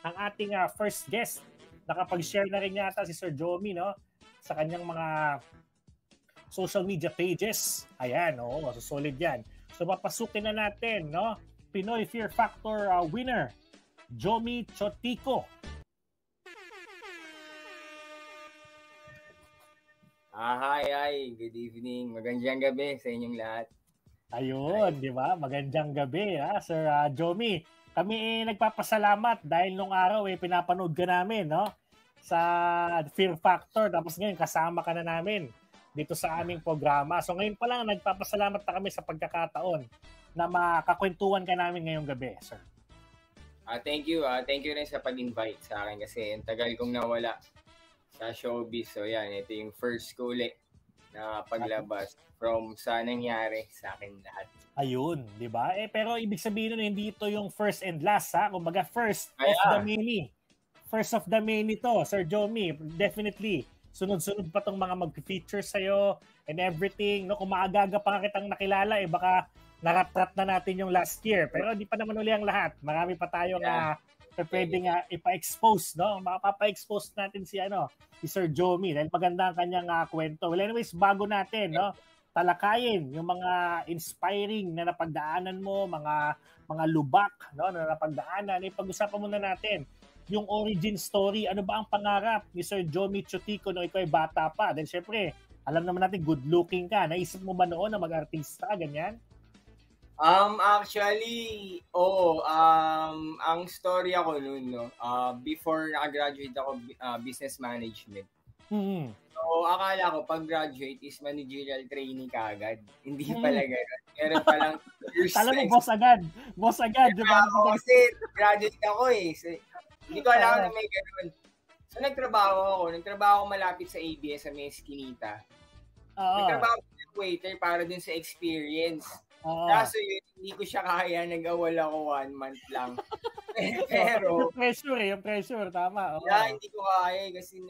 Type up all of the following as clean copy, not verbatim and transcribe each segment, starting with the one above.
ang ating first guest. Nakapag-share na rin yata si Sir Jomi, no? Sa kanyang mga social media pages. Ayan, oo, so solid yan. So papasukin na natin, no? Pinoy Fear Factor winner, Jomi Chotico. Hi. Good evening. Magandang gabi sa inyong lahat. Ayun, di ba? Magandang gabi, Sir Jomi. Kami nagpapasalamat dahil nung araw pinapanood ka namin, no? Sa Fear Factor. Tapos ngayon kasama ka na namin dito sa aming programa. So ngayon pa lang nagpapasalamat na kami sa pagkakataon na makakwentuhan ka namin ngayong gabi, sir. Thank you. Thank you rin sa pag-invite sa akin kasi ang tagal kong nawala sa showbiz. So yan, ito yung first ko ulit na paglabas from sa nangyari sa akin lahat. Ayun, di ba? Pero ibig sabihin nun, hindi ito yung first and last, ha? Kumbaga, first of the many. First of the many to, Sir Jomi. Definitely. Sunod-sunod pa tong mga mag-feature sa'yo and everything. No? Kung maagaga pa kitang nakilala, baka naratrat na natin yung last year. Pero hindi pa naman uli ang lahat. Marami pa tayong pwedeng ipa-expose, no? Makapapa-expose natin si Sir Jomi dahil maganda ang kanyang kwento. Well, anyways, bago natin, no, talakayin yung mga inspiring na napagdaanan mo, mga lubak, no, na napagdaanan, pag-usapan muna natin yung origin story. Ano ba ang pangarap ni Sir Jomi Chotico nung ikaw ay bata pa? Dahil syempre, alam naman natin, good looking ka. Naisip mo ba noon na mag-artista, ganyan? Actually, ang story ako noon, no, before nakagraduate ako business management. Mm-hmm. So, akala ko pag-graduate is managerial trainee kaagad. Hindi pala gano'n. Meron palang years. Alam mo, boss agad. Diba? Kasi graduate ako So, hindi ko alam na may gano'n. So, nagtrabaho ako malapit sa ABS sa may Eskinita. Nagtrabaho ako ng waiter para dun sa experience. Kaso yun, hindi ko siya kaya, nag-awal ako 1 month lang. Pero yung pressure, tama. Hindi ko kaya kasi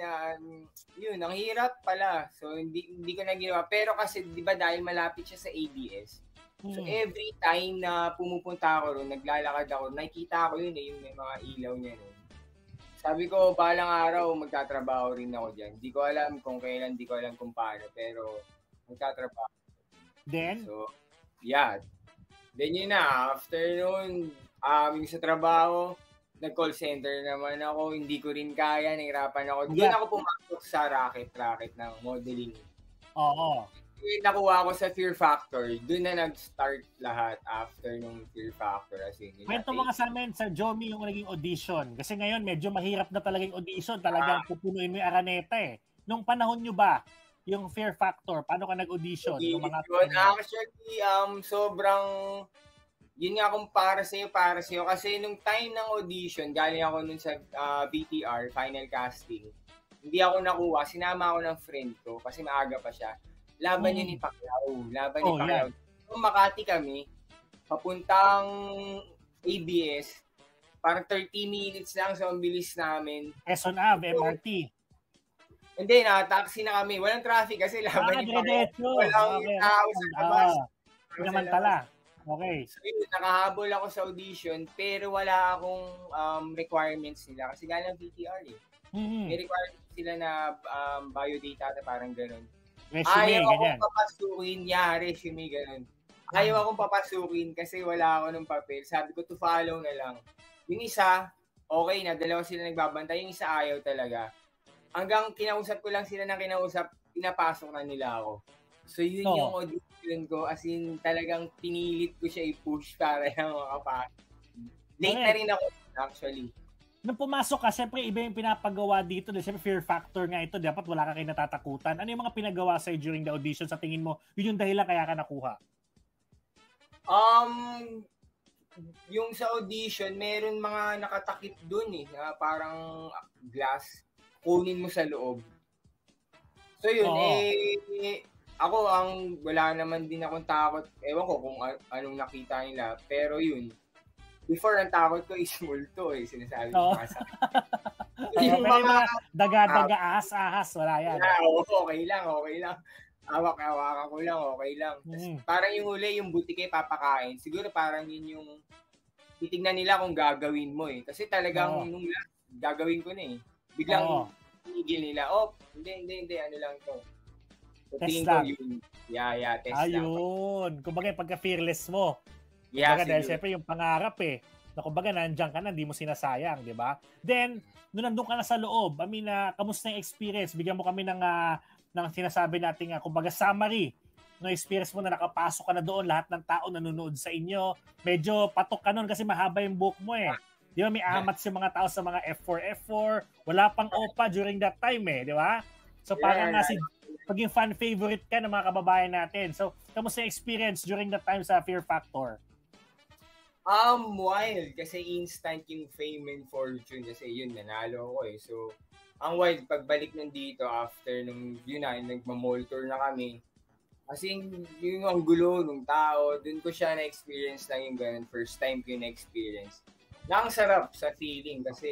yun, ang hirap pala. So hindi ko na ginawa. Pero kasi 'di ba dahil malapit siya sa ABS. So every time na pumupunta ako roon, naglalakad ako, nakikita ko yun yung may mga ilaw niya noon. Sabi ko, balang araw magtatrabaho rin ako diyan. Hindi ko alam kung kailan, hindi ko alam kung paano, pero magtatrabaho. Then yeah. Then yun na, after noon, yung sa trabaho, nag-call center naman ako, hindi ko rin kaya, nahirapan ako. Doon ako pumasok sa racket ng modeling. Oo. Nakuha ko sa Fear Factor, doon na nag-start lahat after nung Fear Factor. Kwento mga sa amin, Sir Jomi, yung naging audition. Kasi ngayon, medyo mahirap na talagang audition. Talagang pupunuin mo yung Araneta Nung panahon nyo ba, yung Fear Factor, paano ka nag-audition? Actually, sobrang, yun nga kung para sa'yo. Kasi nung time ng audition, galing ako nun sa BTR, final casting. Hindi ako nakuha. Sinama ako ng friend ko kasi maaga pa siya. Laban yun ni Pacquiao. Yeah. Nung Makati kami, papuntang ABS, parang 30 minutes lang sa bilis namin. Quezon Ave, MRT. Hindi, taxi na kami. Walang traffic kasi laban ni Pacquiao. Walang tao sa labas. Pinamantala. Okay. So yun, nakahabol ako sa audition pero wala akong requirements nila kasi galing BTR May requirements sila na biodata na parang ganun. Resume, akong papasukin. Resume, ganun. Ayaw akong papasukin kasi wala ako ng papel. Sabi ko, to follow na lang. Yung isa, okay na, dalawa sila nagbabantay. Yung isa ayaw talaga. Hanggang kinausap ko lang sila na pinapasok na nila ako. So yun yung audition ko. As in, talagang pinilit ko siya i-push para lang makapasok. Late na rin ako, actually. Nung pumasok ka, siyempre iba yung pinapagawa dito. Siyempre Fear Factor nga ito. Dapat wala ka kayo natatakutan. Ano yung mga pinagawa sa'yo during the audition? Sa tingin mo, yun yung dahilan kaya ka nakuha? Yung sa audition, meron mga nakatakip dun na parang glass. Kunin mo sa loob. So yun, ako wala naman din akong takot. Ewan ko kung anong nakita nila. Pero yun, before ang takot ko is multo sinasabi ko sa yung mga daga-daga, ahas-ahas, wala yan. Okay lang. Hawak-hawakan ko lang, okay lang. Parang yung huli, yung butike papakain. Siguro parang yun yung titignan nila kung gagawin mo eh. Kasi talagang nung last, gagawin ko na eh. Biglang tinigil nila, hindi, ano lang to. So, test lang. Test lang. Ayun. Kumbaga, pagka-fearless mo. Kumbaga, dahil syempre yung pangarap eh. Na kumbaga, nandiyan ka na, hindi mo sinasayang, di ba? Then, nung nandun ka na sa loob, kamusta yung experience? Bigyan mo kami ng sinasabi natin, kumbaga, summary no experience mo na nakapasok ka na doon, lahat ng tao nanonood sa inyo. Medyo patok ka nun kasi mahaba yung book mo eh. Di ba, may amats yung mga tao sa mga F4, wala pang OPA during that time eh, di ba? So parang paging fan favorite ka ng mga kababayan natin. So, kamusta yung experience during that time sa Fear Factor? Wild. Kasi instant yung fame and fortune. Kasi yun, nanalo ko eh. So, ang wild, pagbalik nandito after nung, nagma-mall tour na kami. Kasi yung ang gulo ng tao, dun ko siya na-experience lang yung ganun. First time ko yung na-experience. Na ang sarap sa feeling kasi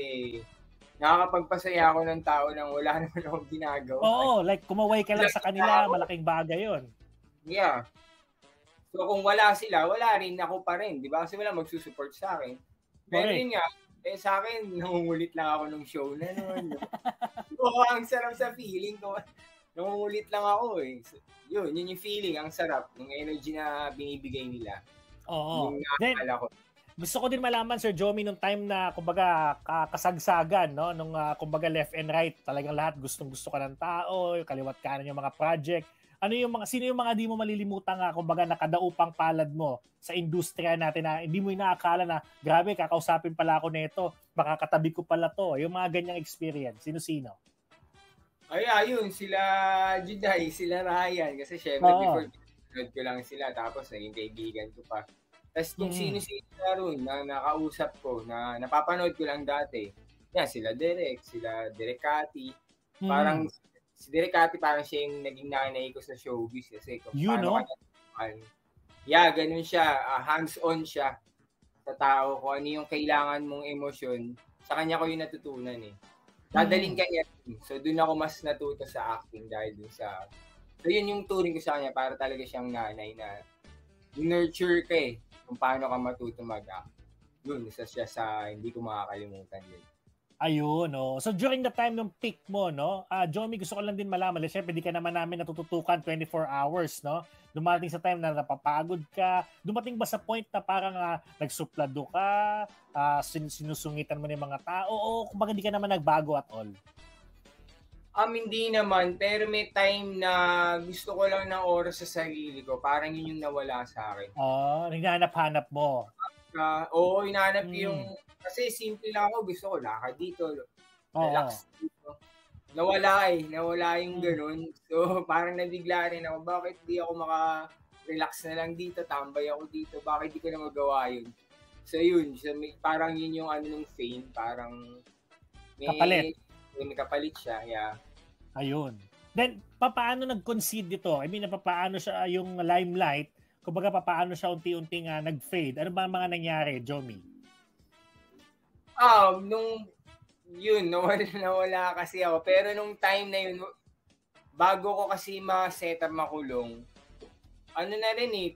nakakapagpasaya ako ng tao nang wala naman akong ginagawa. Oo, like kumaway ka lang sa kanila, malaking bagay yun. Yeah. So kung wala sila, wala rin ako pa rin, di ba? Kasi wala magsusupport sa akin. Pero yun nga, sa akin, nangungulit lang ako ng show na noon. Ang sarap sa feeling ko. Nangungulit lang ako eh. So, yun yung feeling, ang sarap, yung energy na binibigay nila. Oo. Then, gusto ko din malaman, Sir Jomi, nung time na, kumbaga, kasagsagan, no? Nung, kumbaga, left and right, talagang lahat gustong-gusto ka ng tao, yung kaliwat kanan yung mga project. Sino yung mga di mo malilimutan nga, kumbaga, nakadaupang palad mo sa industriya natin na hindi mo inaakala na, grabe, kakausapin pala ako nito, makakatabi ko pala to. Yung mga ganyang experience, sino-sino? Ayun, sila Juday, sila Ryan. Kasi syempre, before pinanood ko lang sila, tapos naging kaibigan ko pa. Tapos kung sino-sino na ron na nakausap ko, na napapanood ko lang dati, sila Derek, sila Derek Cathy. Parang, si Derek Cathy parang siya yung naging nanay ko sa showbiz. Kasi kung paano ganun siya, hands-on siya sa tao. Kung ano yung kailangan mong emosyon, sa kanya ko yung natutunan eh. Dadaling kanya. So, doon ako mas natuto sa acting dahil dun sa... So, yun yung turing ko sa kanya para talaga siyang nanay na nurture ka eh kung paano ka matuto mag-act. Yun, isa siya sa hindi ko makakalimutan yun. Ayun, no. So, during the time ng peak mo, no, Jomi, gusto ko lang din malaman, syempre, di ka naman namin natututukan 24 hours, no? Dumating sa time na napapagod ka, dumating ba sa point na parang nagsuplado ka, sinusungitan mo ng mga tao, o kumbaga di ka naman nagbago at all? Hindi naman, pero may time na gusto ko lang ng oras sa sarili ko, parang yun yung nawala sa akin. Hinahanap-hanap mo. Oo, hinahanap yung, kasi simple lang ako, gusto ko lakad dito, relax dito. Nawala yung ganun. So, parang nabigla rin ako, bakit di ako maka-relax na lang dito, tambay ako dito, bakit di ko na magawa yun? So, yun, parang yun yung ng fame, parang kapalit. May kapalit siya, yeah. Ayun. Then, paano nag-concede dito? I mean, paano siya yung limelight, kumbaga paano siya unti-unting nag-fade? Ano ba ang mga nangyari, Jomi? Yun, nawala kasi ako. Pero nung time na yun, bago ko kasi ma-set up makulong, na rin eh,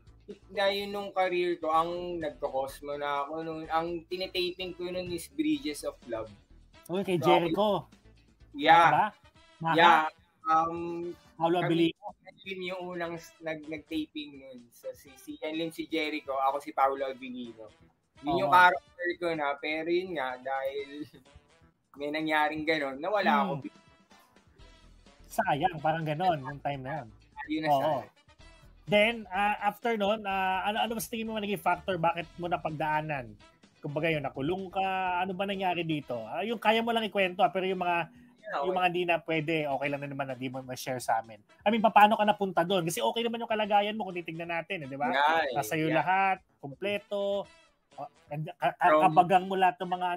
na yun nung career ko, ang nagko-cosmo na ako nung, ang tinetaping ko nun is Bridges of Love. Okay, kay Jericho. Yeah. Diba? Yeah. Paolo Abilino. Yun yung unang nag-taping nun. So, si Jericho, ako si Paolo Abilino. Yun yung character ko na, pero yun nga, dahil may nangyaring gano'n, nawala ako. Sayang, parang gano'n, yung time na yan. Yun na sayang. Then, after nun, ano ba sa tingin mo naging factor, bakit mo napagdaanan? Kumbaga yun, nakulong ka, ano ba nangyari dito? Yung kaya mo lang ikwento, pero yung mga di na pwede, okay lang na naman na di mo ma-share sa amin. I mean, paano ka napunta doon? Kasi okay naman yung kalagayan mo kung titignan natin, di ba? Nasa iyo lahat, kumpleto, kabagang mo lahat ng mga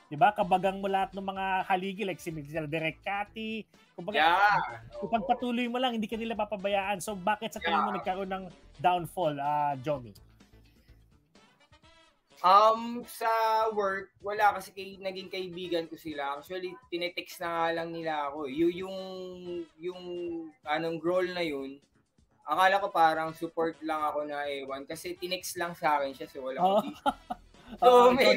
di ba? Kabagang mo lahat ng mga haligi like si Derek Cathy. Kumbaga, ipagpatuloy mo lang, hindi ka nila papabayaan. So, bakit sa tingin mo nagkaroon ng downfall, Jomi? Sa work, wala kasi naging kaibigan ko sila. Actually, tinetext na nga lang nila ako. Yung role na yun, akala ko parang support lang ako na ewan. Kasi tinext lang sa akin siya, so walang audition. So, may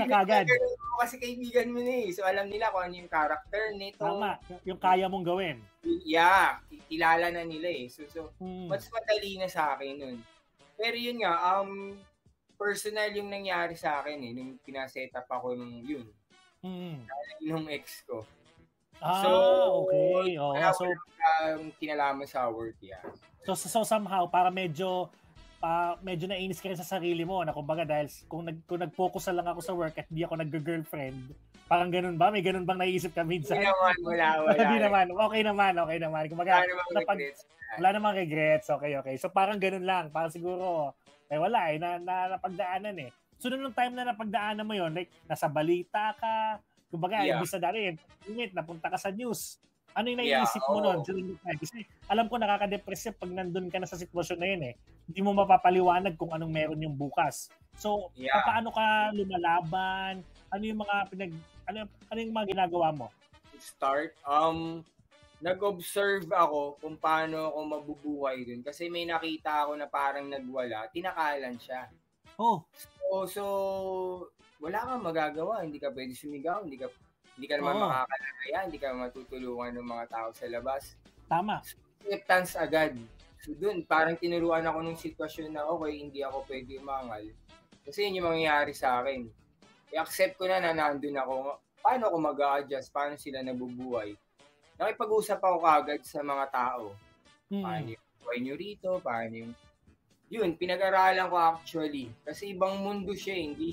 kasi kaibigan mo na eh. So, alam nila kung ano yung character nito. Tama. Yung kaya mong gawin. Yeah. Kilala na nila eh. So mas madali na sa akin nun. Pero yun nga, personal yung nangyari sa akin eh. Nung pinaset up ako nung yun. Nung ex ko. Okay. So, kinalaman sa work, yeah. So somehow, para medyo nainis ka rin sa sarili mo na kumbaga dahil kung nag-focus na lang ako sa work at di ako nag-girlfriend, parang ganun ba? May ganun bang naisip ka minsan? Hindi naman, wala. Hindi naman. Okay naman. Kumbaga, wala namang regrets. Okay. So parang ganun lang. Parang siguro, wala napagdaanan eh. So nung time na napagdaanan mo yon, like, nasa balita ka, kumbaga, ibig sa darin, napunta ka sa news. Ano yung naiisip mo nun during the time? Kasi alam ko nakaka-depress pag nandun ka na sa sitwasyon na yun eh. Hindi mo mapapaliwanag kung anong meron yung bukas. So, paano ka lumalaban? Ano yung mga ano yung mga ginagawa mo? Start, nag-observe ako kung paano ako mabubuhay dun. Kasi may nakita ako na parang nagwala, tinakalan siya. So wala kang magagawa. Hindi ka pwede sumigaw, hindi ka naman makakalaya, hindi ka matutulungan ng mga tao sa labas. Tama. Acceptance agad. So dun, parang tinuruan ako ng sitwasyon na okay, hindi ako pwede umangal. Kasi yun yung mangyayari sa akin. I-accept ko na nandun ako. Paano ako mag-a-adjust? Paano sila nabubuhay? Nakipag-usap ako kagad sa mga tao. Paano yung buhay nyo rito? Paano yung... Yun, pinag-aralan ko actually. Kasi ibang mundo siya. Hindi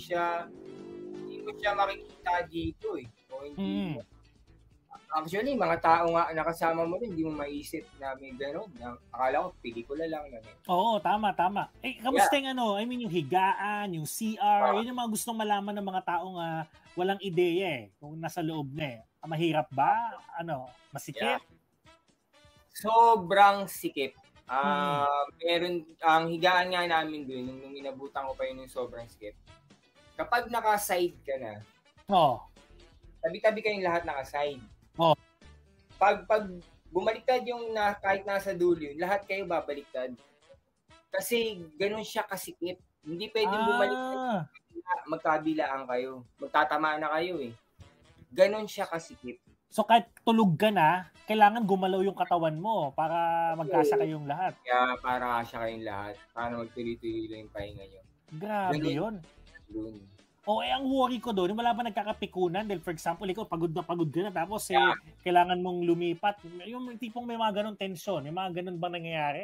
mo siya makikita dito eh. Actually, mga tao nga nakasama mo rin, hindi mo maisip na may gano'n. Akala ko, pelikula lang. Oo, tama. Kamusta yung yung higaan, yung CR, yun yung mga gustong malaman ng mga taong walang ideya eh, kung nasa loob na eh. Mahirap ba? Masikip? Sobrang sikip. Meron, ang higaan nga namin dun, nung inabutan ko pa yun yung sobrang sikip. Kapag naka-side ka na, tabi-tabi kayong lahat naka-side. Pag bumaliktad yung kahit nasa dulo yun, lahat kayo babaliktad. Kasi ganun siya kasikip. Hindi pwedeng bumaliktad. Magkabilaan kayo. Magtatamaan na kayo eh. Ganun siya kasikip. So kahit tulog ka na, kailangan gumalaw yung katawan mo para magkasya kayong lahat. Yeah, para kasya kayong lahat. Para magtuloy-tuloy lang yung pahinga nyo. Grabe yun. Ang worry ko doon, wala ba nagkakapikunan? Dahil for example, ikaw pagod ka na tapos kailangan mong lumipat. Yung tipong may mga ganong tensyon, may mga ganon bang nangyayari?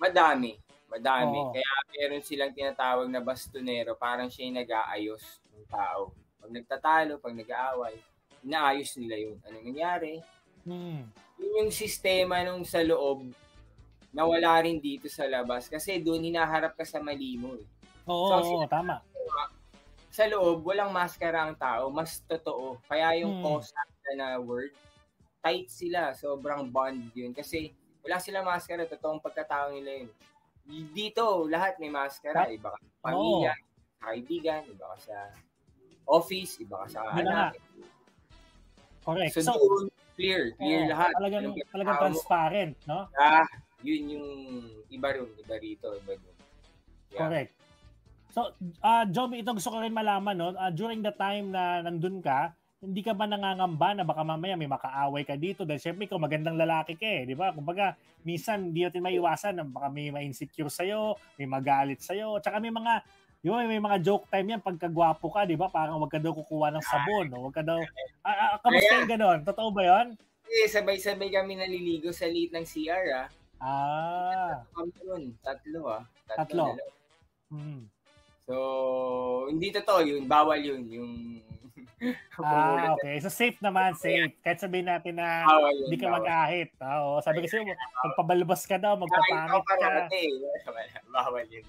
Madami. Kaya meron silang tinatawag na bastonero, parang siya yung nag-aayos ng tao. Pag nagtatalo, pag nag-aaway, inaayos nila yun. Anong nangyari? Yun yung sistema nung sa loob na wala rin dito sa labas. Kasi doon hinaharap ka sa mali mo. Tama. Sa loob, walang maskara ang tao, mas totoo. Kaya yung kosa na word, tight sila, sobrang bond yun. Kasi wala silang maskara, totoong pagkatao nila yun. Dito, lahat may maskara. Iba ka sa pamilya, kaibigan, iba ka sa office, iba ka sa anak. Correct. So doon, clear lahat. Talagang transparent, no? Yun yung iba rito. Yeah. Correct. So, Jomi, ito gusto ko rin malaman, no? During the time na nandun ka, hindi ka ba nangangamba na baka mamaya may makaaway ka dito? Dahil syempre ikaw magandang lalaki ka eh, di ba? Kumbaga, minsan hindi natin maiwasan na baka may ma-insecure sa'yo, may magalit sa'yo, tsaka may mga, di ba, may mga joke time yan pagkagwapo ka, di ba? Parang wag ka daw kukuha ng sabon, no? Wag ka daw, kamusta yung ganon? Totoo ba yun? Sabay-sabay kami naliligo sa liit ng CR, Tatlo. So, hindi totoo yun. Bawal yun. Okay. So, safe naman. Safe. Kahit sabihin natin na hindi ka mag-ahit. Sabi kasi, magpabalbas ka daw, magpapangit ka. Bawal yun.